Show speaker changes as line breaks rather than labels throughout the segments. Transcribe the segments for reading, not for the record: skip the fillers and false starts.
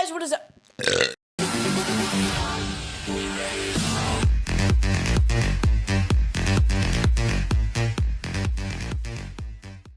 guys, what is up?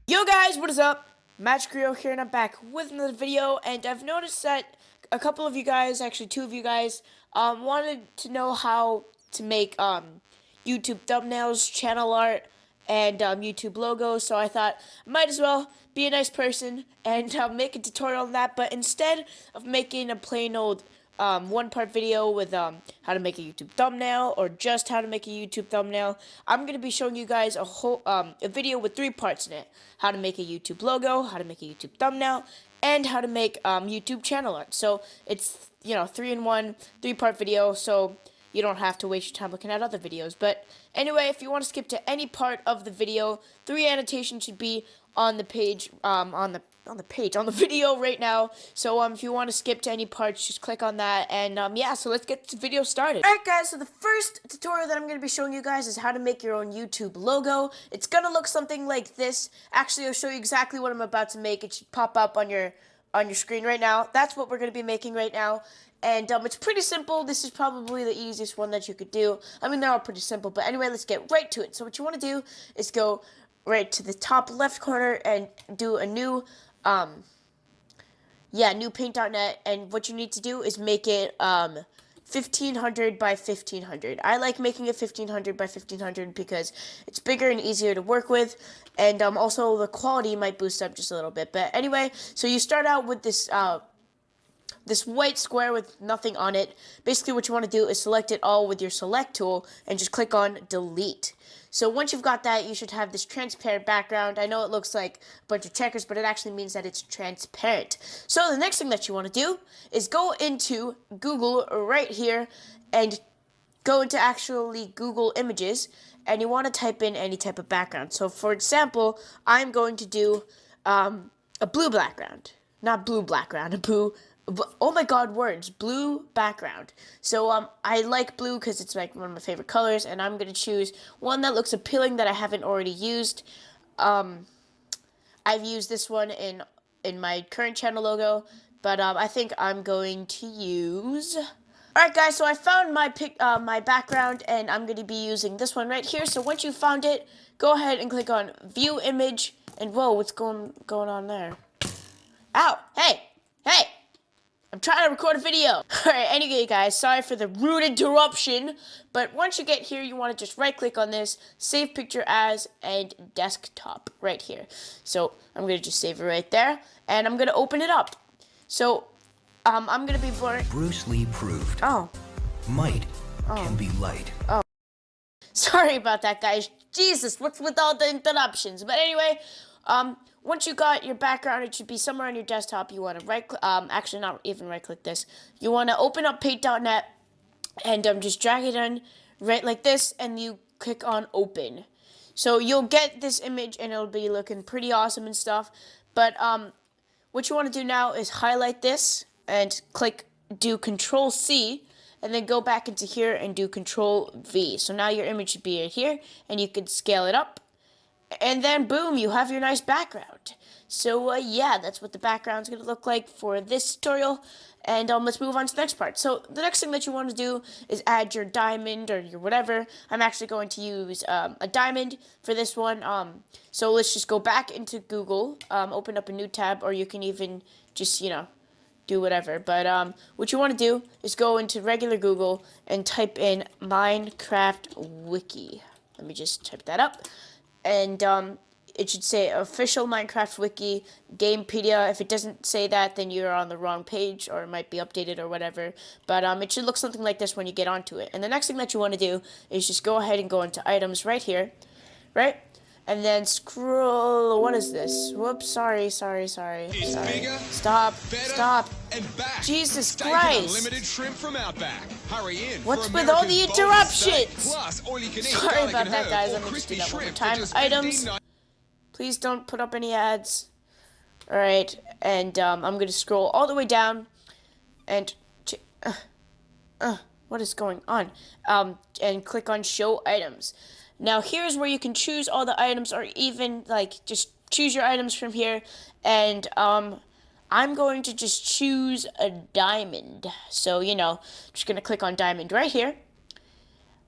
Yo guys, what is up? Magicryo here, and I'm back with another video. And I've noticed that a couple of you guys, actually two of you guys, wanted to know how to make YouTube thumbnails, channel art, and YouTube logos. So I thought I might as well be a nice person and make a tutorial on that. But instead of making a plain old one-part video with how to make a YouTube thumbnail or just how to make a YouTube thumbnail, I'm going to be showing you guys a whole a video with 3 parts in it: how to make a YouTube logo, how to make a YouTube thumbnail, and how to make YouTube channel art. So it's, 3-in-1, 3-part video, so you don't have to waste your time looking at other videos. But anyway, if you want to skip to any part of the video, 3 annotations should be on the page, on the video right now. So if you want to skip to any parts, just click on that. And yeah, so let's get the video started. Alright guys, so the first tutorial that I'm going to be showing you guys is how to make your own YouTube logo. It's going to look something like this. Actually, I'll show you exactly what I'm about to make. It should pop up on your screen right now. That's what we're going to be making right now. And it's pretty simple. This is probably the easiest one that you could do. I mean, they're all pretty simple, but anyway, let's get right to it. So what you want to do is go right to the top left corner and do a new new paint.net, and what you need to do is make it 1500 by 1500. I like making it 1500 by 1500 because it's bigger and easier to work with, and also the quality might boost up just a little bit. But anyway, so you start out with this this white square with nothing on it. Basically what you want to do is select it all with your select tool and just click on delete. So once you've got that, you should have this transparent background. I know it looks like a bunch of checkers, but it actually means that it's transparent. So the next thing that you want to do is go into Google right here and go into actually Google Images, and you want to type in any type of background. So for example, I'm going to do a blue background. Not blue background, oh my god, words. Blue background. So I like blue because it's like one of my favorite colors, and I'm going to choose one that looks appealing that I haven't already used. I've used this one in my current channel logo, but I think I'm going to use... Alright guys, so I found my background, and I'm going to be using this one right here. So once you found it, go ahead and click on View Image, and whoa, what's going on there? Ow! Hey! I'm trying to record a video. Alright, anyway guys, sorry for the rude interruption, but once you get here, you want to just right click on this, save picture as, and desktop right here. So I'm going to just save it right there, and I'm going to open it up. So I'm going to be
Bruce Lee proved. Might can be light.
Sorry about that, guys. Jesus, what's with all the interruptions? But anyway, once you got your background, it should be somewhere on your desktop. You want to actually not even right-click this. You want to open up paint.net and just drag it in right like this, and you click on open. So you'll get this image, and it'll be looking pretty awesome and stuff. But what you want to do now is highlight this and do Control-C, and then go back into here and do Control-V. So now your image should be right here, and you can scale it up. And then, boom, you have your nice background. So, yeah, that's what the background's going to look like for this tutorial. And let's move on to the next part. So, the next thing that you want to do is add your diamond or your whatever. I'm actually going to use a diamond for this one. So, let's just go back into Google, open up a new tab, or you can even just, do whatever. But what you want to do is go into regular Google and type in Minecraft Wiki. Let me just type that up. And it should say official Minecraft Wiki, Gamepedia. If it doesn't say that, then you're on the wrong page, or it might be updated or whatever. But it should look something like this when you get onto it. And the next thing that you want to do is just go ahead and go into items right here, right? And then scroll. What is this? Whoops, sorry.
Bigger,
Stop.
and back.
Jesus
Steak
Christ.
and unlimited shrimp from Outback. Hurry in.
What's
for
with all the
America's boldest steak,
interruptions?
plus all you can eat
Sorry
garlic
about
and
that,
herb
guys.
or
Let me just do
crispy
that one more
shrimp for
time.
just
Items.
$15.99.
Please don't put up any ads. Alright, and I'm going to scroll all the way down, and what is going on? And click on Show Items. Now, here's where you can choose all the items, or even, just choose your items from here, and I'm going to just choose a diamond. So, just going to click on diamond right here.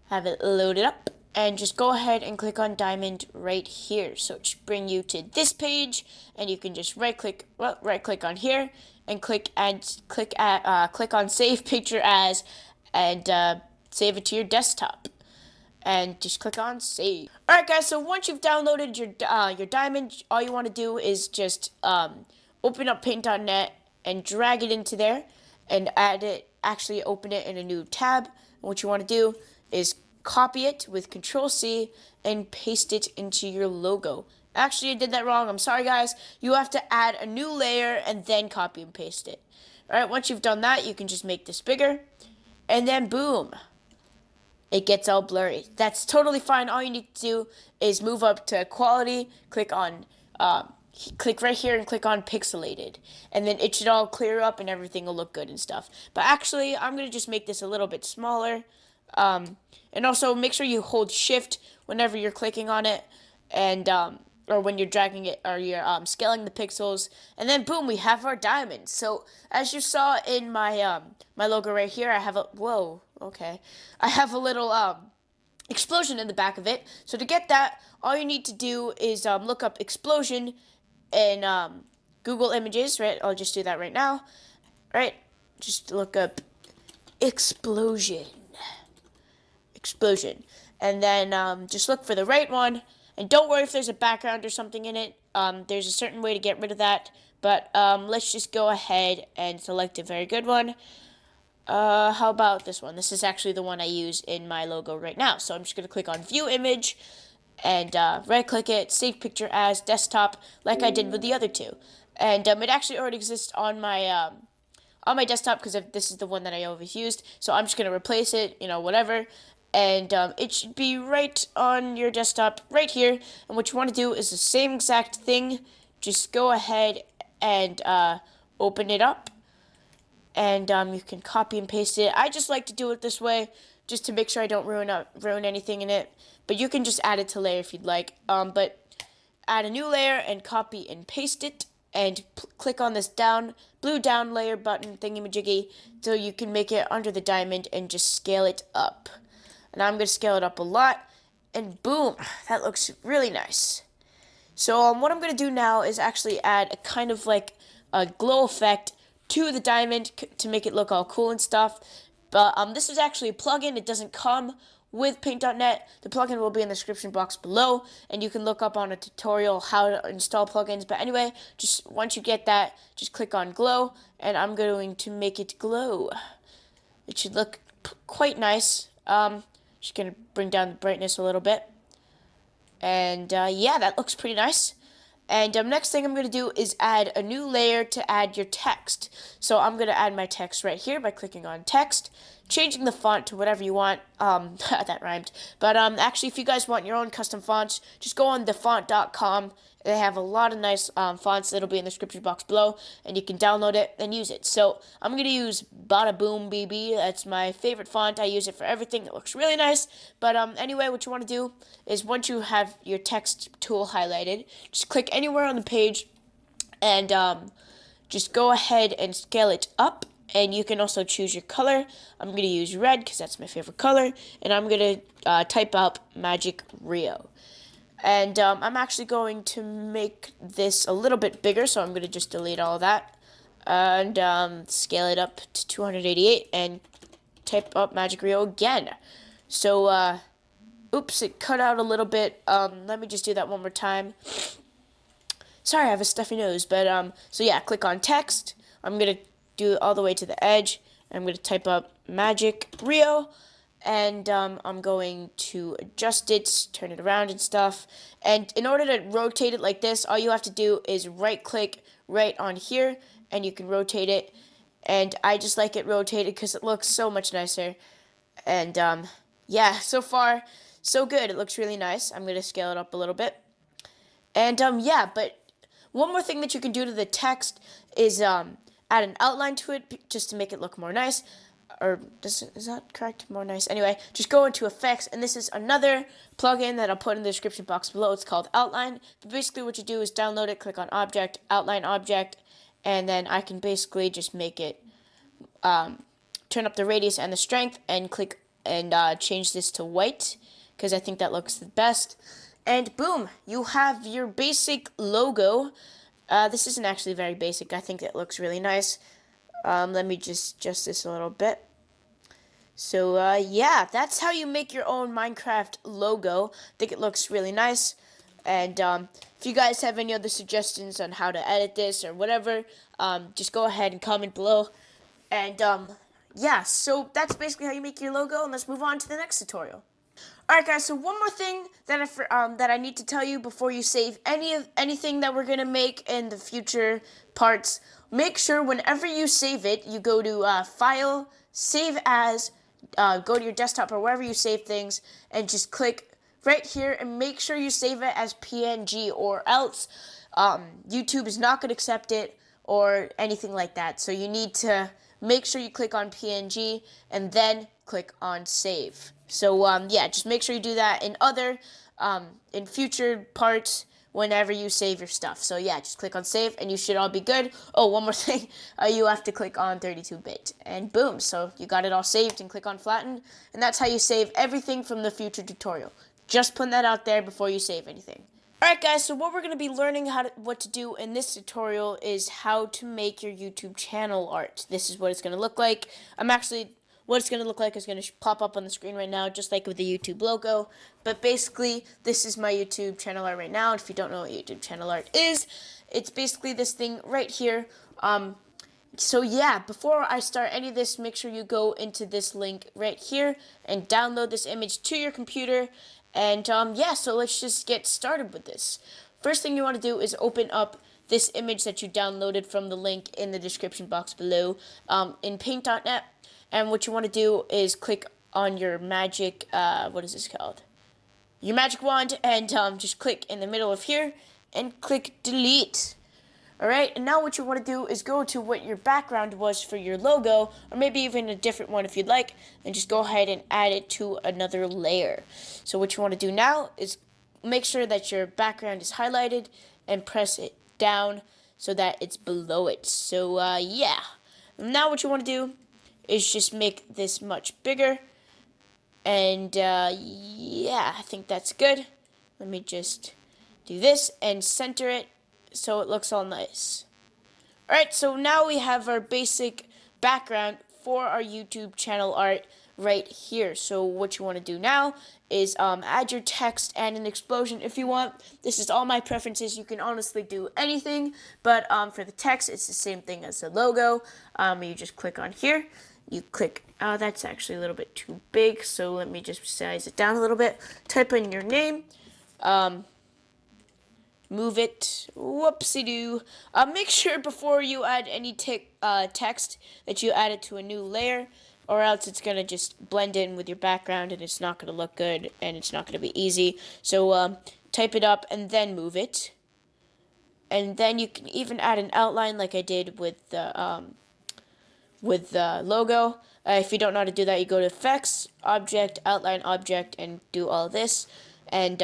Have it loaded up. And just go ahead and click on diamond right here. So it should bring you to this page, and you can just right click on here and click on save picture as, and save it to your desktop. And just click on save. All right, guys. So once you've downloaded your diamond, all you want to do is just open up Paint.net and drag it into there, and open it in a new tab. And what you want to do is copy it with Control-C and paste it into your logo. Actually, I did that wrong. I'm sorry, guys. You have to add a new layer and then copy and paste it. All right, once you've done that, you can just make this bigger, and then boom, it gets all blurry. That's totally fine. All you need to do is move up to quality, click right here and click on pixelated, and then it should all clear up and everything will look good and stuff. But actually, I'm going to just make this a little bit smaller. And also make sure you hold shift whenever you're clicking on it, and or when you're dragging it, or you're scaling the pixels, and then boom, we have our diamond. So as you saw in my my logo right here, I have I have a little explosion in the back of it. So to get that, all you need to do is look up explosion in Google Images, right? I'll just do that right now. Right, just look up explosion, and then just look for the right one, and don't worry if there's a background or something in it. There's a certain way to get rid of that, but let's just go ahead and select a very good one. How about this one? This is actually the one I use in my logo right now. So I'm just going to click on view image and right click it, save picture as desktop, like I did with the other two. And it actually already exists on my desktop because this is the one that I always used. So I'm just going to replace it, whatever. And it should be right on your desktop right here. And what you want to do is the same exact thing. Just go ahead and open it up. And you can copy and paste it. I just like to do it this way just to make sure I don't ruin anything in it. But you can just add it to layer if you'd like. But add a new layer and copy and paste it. And click on this blue down layer button thingy-majiggy so you can make it under the diamond and just scale it up. And I'm going to scale it up a lot, and boom, that looks really nice. So what I'm going to do now is actually add a kind of like a glow effect to the diamond to make it look all cool and stuff. But this is actually a plugin. It doesn't come with Paint.net. The plugin will be in the description box below, and you can look up on a tutorial how to install plugins. But anyway, just once you get that, just click on glow, and I'm going to make it glow. It should look quite nice. Just going to bring down the brightness a little bit. And yeah, that looks pretty nice. And next thing I'm going to do is add a new layer to add your text. So I'm going to add my text right here by clicking on text, changing the font to whatever you want. That rhymed. But actually, if you guys want your own custom fonts, just go on thefont.com. They have a lot of nice fonts that'll be in the description box below, and you can download it and use it. So I'm going to use Bada Boom BB. That's my favorite font. I use it for everything. It looks really nice. But anyway, what you want to do is once you have your text tool highlighted, just click anywhere on the page and just go ahead and scale it up. And you can also choose your color. I'm going to use red because that's my favorite color. And I'm going to type out Magicryo. And I'm actually going to make this a little bit bigger, so I'm going to just delete all of that. And scale it up to 288 and type up Magicryo again. So, oops, it cut out a little bit. Let me just do that one more time. Sorry, I have a stuffy nose. But, so yeah, click on text. I'm going to do it all the way to the edge. I'm going to type up Magicryo. And I'm going to adjust it, turn it around and stuff. And in order to rotate it like this, all you have to do is right click right on here, and you can rotate it. And I just like it rotated because it looks so much nicer. And yeah, so far, so good. It looks really nice. I'm going to scale it up a little bit. And yeah, but one more thing that you can do to the text is add an outline to it just to make it look more nice. Or is that correct? More nice. Anyway, just go into effects, and this is another plugin that I'll put in the description box below. It's called Outline. But basically what you do is download it, click on Object, Outline Object, and then I can basically just make it turn up the radius and the strength and click and change this to white because I think that looks the best. And boom, you have your basic logo. This isn't actually very basic. I think it looks really nice. Let me just adjust this a little bit. So yeah, that's how you make your own Minecraft logo. I think it looks really nice. And if you guys have any other suggestions on how to edit this or whatever, just go ahead and comment below. And yeah, so that's basically how you make your logo. And let's move on to the next tutorial. Alright guys, so one more thing that I need to tell you before you save anything that we're going to make in the future parts. Make sure whenever you save it, you go to File, Save As, go to your desktop or wherever you save things, and just click right here and make sure you save it as PNG, or else YouTube is not going to accept it or anything like that. So you need to make sure you click on PNG and then click on save. So yeah, just make sure you do that in future parts whenever you save your stuff. So yeah, just click on save and you should all be good. Oh, one more thing, you have to click on 32-bit and boom, so you got it all saved, and click on flatten, and that's how you save everything from the future tutorial. Just putting that out there before you save anything. Alright guys, so what we're going to be learning what to do in this tutorial is how to make your YouTube channel art. This is what it's going to look like. What it's going to look like is going to pop up on the screen right now, just like with the YouTube logo. But basically, this is my YouTube channel art right now. And if you don't know what YouTube channel art is, it's basically this thing right here. So yeah, before I start any of this, make sure you go into this link right here and download this image to your computer. And yeah, so let's just get started with this. First thing you want to do is open up this image that you downloaded from the link in the description box below in paint.net. And what you want to do is click on your magic, what is this called? Your magic wand, and just click in the middle of here and click delete. Alright, and now what you want to do is go to what your background was for your logo, or maybe even a different one if you'd like, and just go ahead and add it to another layer. So what you want to do now is make sure that your background is highlighted and press it down so that it's below it. So yeah, now what you want to do is just make this much bigger, and yeah, I think that's good. Let me just do this and center it so it looks all nice. Alright, so now we have our basic background for our YouTube channel art right here. So what you want to do now is add your text and an explosion if you want. This is all my preferences. You can honestly do anything, but for the text, it's the same thing as the logo. You just click on here. You click, that's actually a little bit too big, so let me just size it down a little bit. Type in your name, move it, whoopsie-doo. Make sure before you add any text that you add it to a new layer, or else it's going to just blend in with your background and it's not going to look good and it's not going to be easy. So type it up and then move it. And then you can even add an outline like I did with the logo. If you don't know how to do that, you go to Effects, Object, Outline Object, and do all this. And,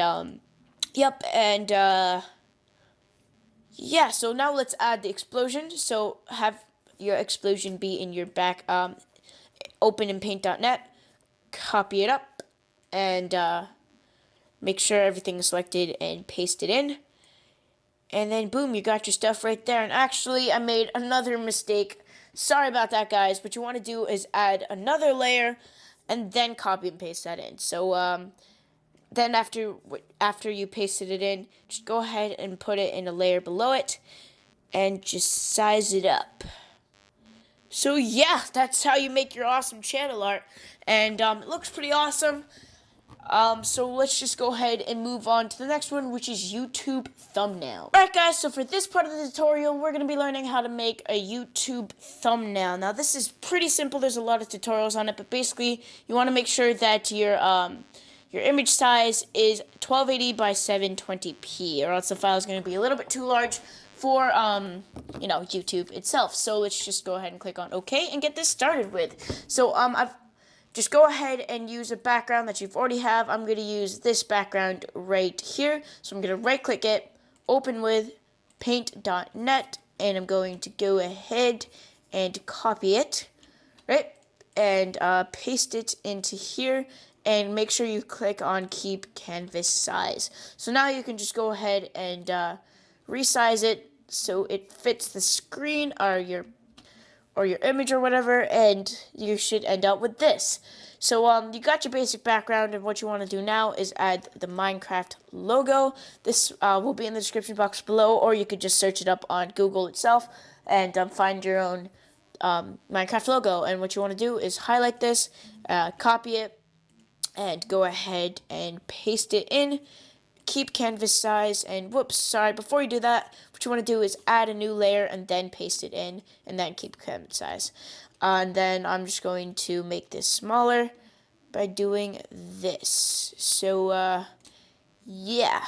yep, and, yeah, so now let's add the explosion. So have your explosion be in your back, open in paint.net, copy it up, and, make sure everything is selected and paste it in. And then, boom, you got your stuff right there. And actually, I made another mistake. Sorry about that, guys. What you want to do is add another layer and then copy and paste that in. So then after you pasted it in, just go ahead and put it in a layer below it and just size it up. So yeah, that's how you make your awesome channel art. And it looks pretty awesome. So let's just go ahead and move on to the next one, which is YouTube thumbnail. Alright guys, so for this part of the tutorial, we're going to be learning how to make a YouTube thumbnail. Now this is pretty simple, there's a lot of tutorials on it, but basically you want to make sure that your image size is 1280 by 720p, or else the file is going to be a little bit too large for, you know, YouTube itself. So let's just go ahead and click on OK and get this started with. So just go ahead and use a background that you've already have. I'm going to use this background right here. So I'm going to right click it, open with paint.net, and I'm going to go ahead and copy it, right? And paste it into here, and make sure you click on keep canvas size. So now you can just go ahead and resize it so it fits the screen or your image or whatever, and you should end up with this. So you got your basic background, and what you want to do now is add the Minecraft logo. This will be in the description box below, or you could just search it up on Google itself and find your own Minecraft logo. And what you want to do is highlight this, copy it, and go ahead and paste it in. Keep canvas size, and whoops, sorry, before you do that, what you want to do is add a new layer and then paste it in, and then keep canvas size. And then I'm just going to make this smaller by doing this. So yeah,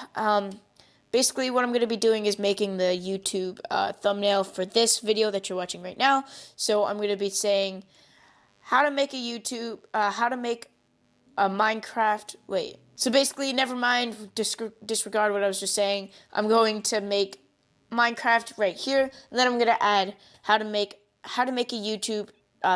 basically what I'm going to be doing is making the YouTube thumbnail for this video that you're watching right now. So I'm going to be saying how to make a Minecraft, so basically, never mind, disregard what I was just saying. I'm going to make Minecraft right here, and then I'm going to add how to make a YouTube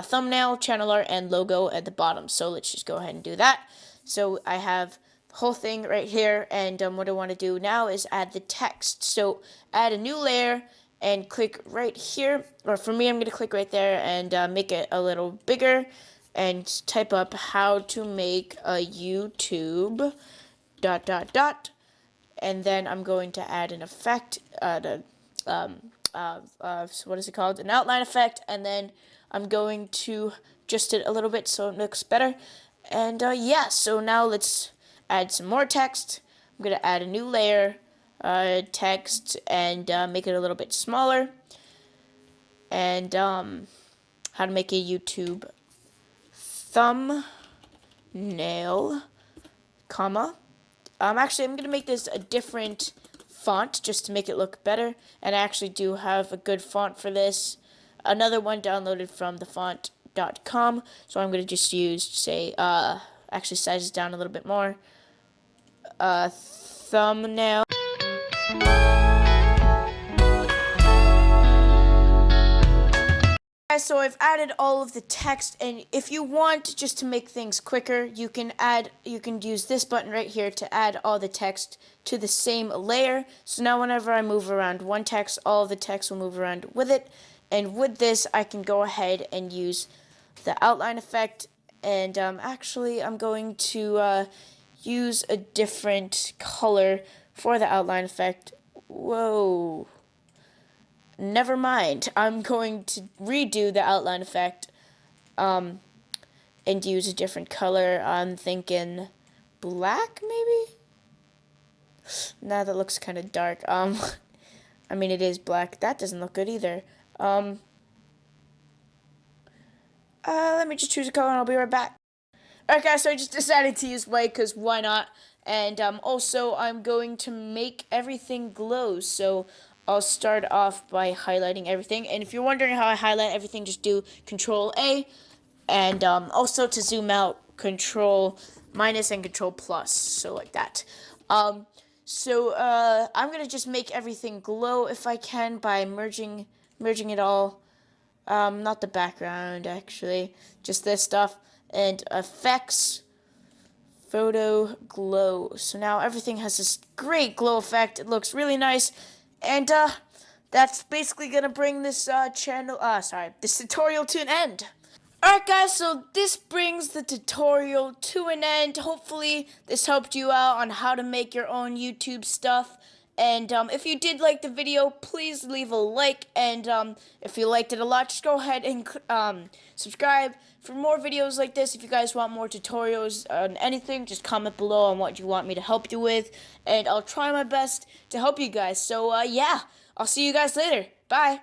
thumbnail, channel art, and logo at the bottom. So let's just go ahead and do that. So I have the whole thing right here, and what I want to do now is add the text. So add a new layer and click right here, or for me, I'm going to click right there and make it a little bigger, and type up how to make a YouTube ... and then I'm going to add an effect, what is it called? An outline effect, and then I'm going to adjust it a little bit so it looks better. And yeah, so now let's add some more text. I'm going to add a new layer, text, and make it a little bit smaller. And how to make a YouTube thumbnail, comma. Actually, I'm going to make this a different font just to make it look better. And I actually do have a good font for this. Another one downloaded from thefont.com. So I'm going to just use, say, actually size it down a little bit more. Thumbnail. So I've added all of the text, and if you want just to make things quicker, you can use this button right here to add all the text to the same layer. So now whenever I move around one text, all of the text will move around with it. And with this, I can go ahead and use the outline effect. And actually, I'm going to use a different color for the outline effect. Whoa. Never mind. I'm going to redo the outline effect and use a different color. I'm thinking black, maybe? Nah, that looks kind of dark. I mean, it is black. That doesn't look good either. Let me just choose a color and I'll be right back. Alright guys, so I just decided to use white because why not? And also, I'm going to make everything glow. So I'll start off by highlighting everything. And if you're wondering how I highlight everything, just do Control A. And also to zoom out, Control minus and Control plus. So like that. I'm going to just make everything glow if I can by merging it all. Not the background, actually. Just this stuff. And effects, photo, glow. So now everything has this great glow effect. It looks really nice. And that's basically gonna bring this this tutorial to an end. Alright guys, so this brings the tutorial to an end. Hopefully this helped you out on how to make your own YouTube stuff. And if you did like the video, please leave a like. And if you liked it a lot, just go ahead and subscribe for more videos like this. If you guys want more tutorials on anything, just comment below on what you want me to help you with. And I'll try my best to help you guys. So yeah, I'll see you guys later. Bye.